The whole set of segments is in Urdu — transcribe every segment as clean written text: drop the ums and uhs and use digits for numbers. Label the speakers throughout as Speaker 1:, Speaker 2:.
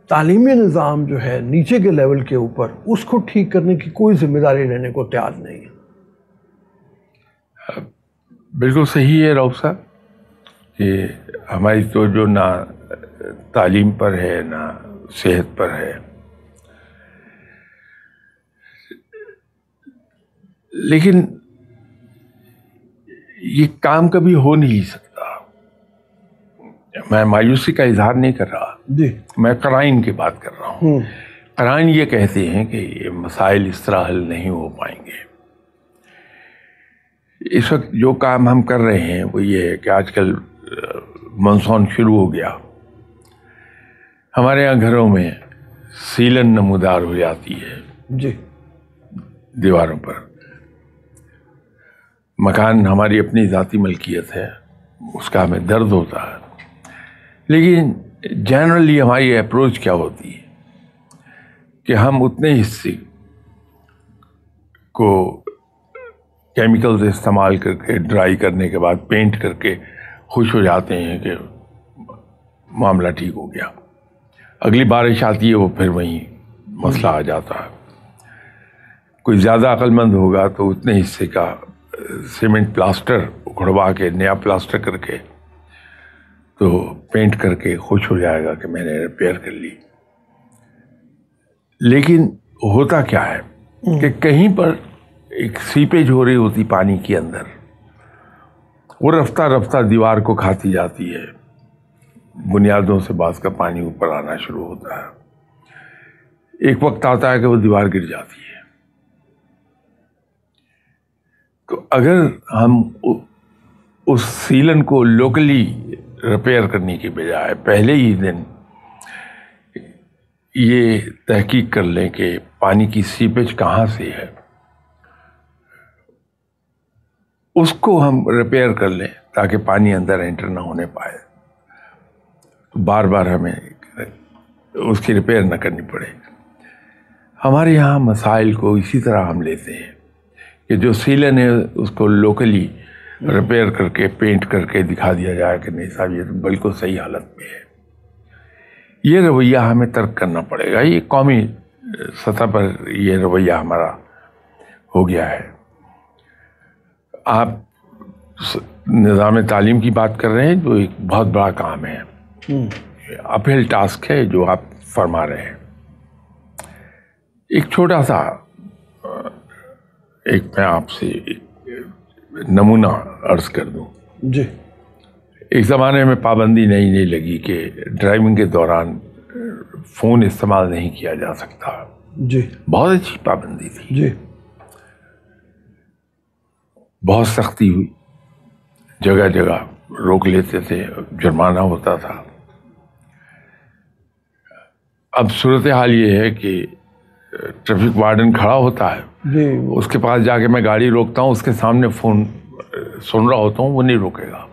Speaker 1: تعلیمی نظام جو ہے نیچے کے لیول کے اوپر اس کو ٹھیک کرنے کی کوئی ذمہ داری لینے کو تیار نہیں ہے.
Speaker 2: بالکل صحیح ہے رؤف صاحب کہ ہماری توجہ نہ تعلیم پر ہے نہ صحت پر ہے. لیکن یہ کام کبھی ہو نہیں سکتا. میں مایوسی کا اظہار نہیں کر رہا
Speaker 1: جی،
Speaker 2: میں قرائن کی بات کر رہا ہوں. قرائن یہ کہتے ہیں کہ یہ مسائل اس طرح حل نہیں ہو پائیں گے. اس وقت جو کام ہم کر رہے ہیں وہ یہ ہے کہ آج کل مانسون شروع ہو گیا. ہمارے یہاں گھروں میں سیلن نمودار ہو جاتی ہے
Speaker 1: جی،
Speaker 2: دیواروں پر. مکان ہماری اپنی ذاتی ملکیت ہے، اس کا ہمیں درد ہوتا ہے. لیکن جنرلی ہماری اپروچ کیا ہوتی ہے کہ ہم اتنے حصے کو کیمیکلز استعمال کر کے ڈرائی کرنے کے بعد پینٹ کر کے خوش ہو جاتے ہیں کہ معاملہ ٹھیک ہو گیا. اگلی بارش آتی ہے وہ پھر وہیں مسئلہ آ جاتا ہے. کوئی زیادہ عقل مند ہوگا تو اتنے حصے کا سیمنٹ پلاسٹر اکھڑوا کے نیا پلاسٹر کر کے تو پینٹ کر کے خوش ہو جائے گا کہ میں نے ریپیئر کر لی. لیکن ہوتا کیا ہے کہ کہیں پر ایک سیپیج ہو رہی ہوتی پانی کے اندر، وہ رفتہ رفتہ دیوار کو کھاتی جاتی ہے. بنیادوں سے بعض کا پانی اوپر آنا شروع ہوتا ہے. ایک وقت آتا ہے کہ وہ دیوار گر جاتی ہے. تو اگر ہم اس سیلن کو لوکلی ریپیئر کرنے کی بجائے پہلے ہی دن یہ تحقیق کر لیں کہ پانی کی سیپیج کہاں سے ہے، اس کو ہم ریپیئر کر لیں تاکہ پانی اندر انٹر نہ ہونے پائے، تو بار بار ہمیں اس کی ریپیئر نہ کرنی پڑے. ہمارے یہاں مسائل کو اسی طرح ہم لیتے ہیں کہ جو سیلن ہے اس کو لوکلی ریپیئر کر کے پینٹ کر کے دکھا دیا جائے کہ نہیں صاحب یہ تو بالکل صحیح حالت میں ہے. یہ رویہ ہمیں ترک کرنا پڑے گا. یہ قومی سطح پر یہ رویہ ہمارا ہو گیا ہے. آپ نظام تعلیم کی بات کر رہے ہیں جو ایک بہت بڑا کام ہے، اپ ہل ٹاسک ہے جو آپ فرما رہے ہیں. ایک چھوٹا سا میں آپ سے نمونہ عرض کر دوں.
Speaker 1: جی،
Speaker 2: ایک زمانے میں پابندی نہیں لگی کہ ڈرائیونگ کے دوران فون استعمال نہیں کیا جا سکتا.
Speaker 1: جی،
Speaker 2: بہت اچھی پابندی تھی.
Speaker 1: جی،
Speaker 2: بہت سختی ہوئی، جگہ جگہ روک لیتے تھے، جرمانہ ہوتا تھا. اب صورتحال یہ ہے کہ ٹریفک وارڈن کھڑا ہوتا ہے،
Speaker 1: جی،
Speaker 2: اس کے پاس جا کے میں گاڑی روکتا ہوں، اس کے سامنے فون سن رہا ہوتا ہوں، وہ نہیں روکے گا.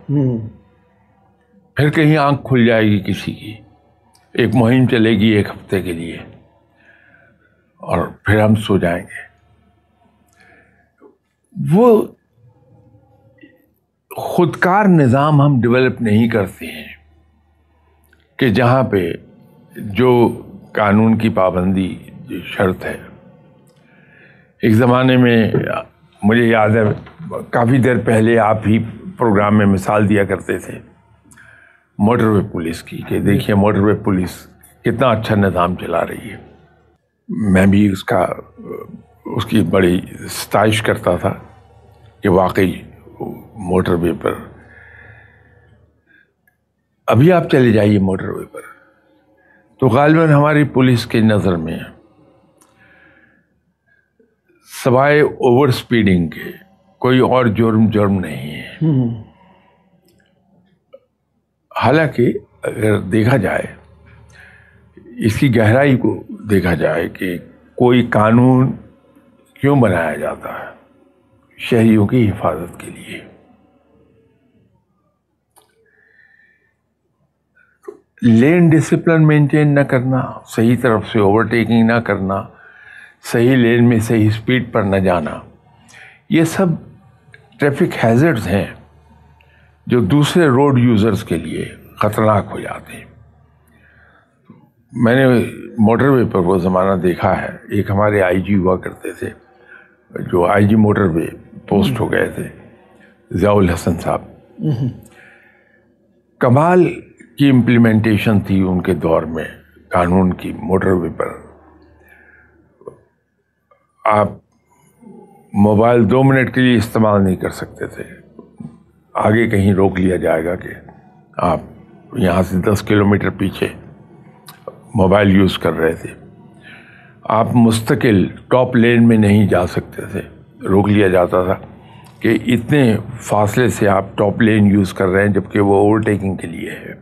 Speaker 2: پھر کہیں آنکھ کھل جائے گی کسی کی، ایک مہم چلے گی 1 ہفتے کے لیے اور پھر ہم سو جائیں گے. وہ خودکار نظام ہم ڈیولپ نہیں کرتے ہیں کہ جہاں پہ جو قانون کی پابندی جو شرط ہے. ایک زمانے میں مجھے یاد ہے کافی دیر پہلے آپ ہی پروگرام میں مثال دیا کرتے تھے موٹر وے پولیس کی کہ دیکھیے موٹر وے پولیس کتنا اچھا نظام چلا رہی ہے. میں بھی اس کی بڑی ستائش کرتا تھا کہ واقعی موٹر وے پر ابھی آپ چلے جائیے موٹر وے پر تو غالباً ہماری پولیس کی نظر میں سوائے اوور سپیڈنگ کے کوئی اور جرم نہیں ہے. حالانکہ اگر دیکھا جائے اس کی گہرائی کو دیکھا جائے کہ کوئی قانون کیوں بنایا جاتا ہے؟ شہریوں کی حفاظت کے لیے. لین ڈسپلن مینٹین نہ کرنا، صحیح طرف سے اوورٹیکنگ نہ کرنا، صحیح لین میں صحیح سپیڈ پر نہ جانا، یہ سب ٹریفک ہیزرڈز ہیں جو دوسرے روڈ یوزرز کے لیے خطرناک ہو جاتے ہیں. میں نے موٹر وے پر وہ زمانہ دیکھا ہے. ایک ہمارے آئی جی ہوا کرتے تھے جو آئی جی موٹر وے پوسٹ ہو گئے تھے, ضیاء الحسن صاحب. کمال کی امپلیمنٹیشن تھی ان کے دور میں قانون کی. موٹر وے پر آپ موبائل 2 منٹ کے لیے استعمال نہیں کر سکتے تھے. آگے کہیں روک لیا جائے گا کہ آپ یہاں سے 10 کلومیٹر پیچھے موبائل یوز کر رہے تھے. آپ مستقل ٹاپ لین میں نہیں جا سکتے تھے, روک لیا جاتا تھا کہ اتنے فاصلے سے آپ ٹاپ لین یوز کر رہے ہیں جبکہ وہ اوورٹیکنگ کے لیے ہے.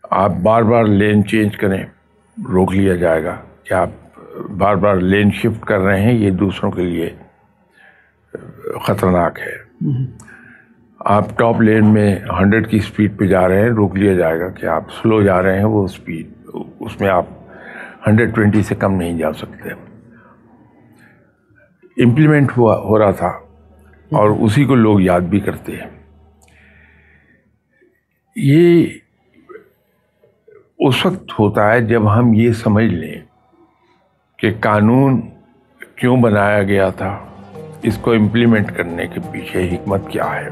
Speaker 2: آپ بار بار لین چینج کریں, روک لیا جائے گا کہ آپ بار بار لین شفٹ کر رہے ہیں, یہ دوسروں کے لیے خطرناک ہے. آپ ٹاپ لین میں 100 کی سپیڈ پہ جا رہے ہیں, روک لیا جائے گا کہ آپ سلو جا رہے ہیں, وہ سپیڈ اس میں آپ 120 سے کم نہیں جا سکتے. امپلیمنٹ ہو رہا تھا اور اسی کو لوگ یاد بھی کرتے ہیں. یہ اس وقت ہوتا ہے جب ہم یہ سمجھ لیں کہ قانون کیوں بنایا گیا تھا, اس کو امپلیمنٹ کرنے کے پیچھے حکمت کیا ہے.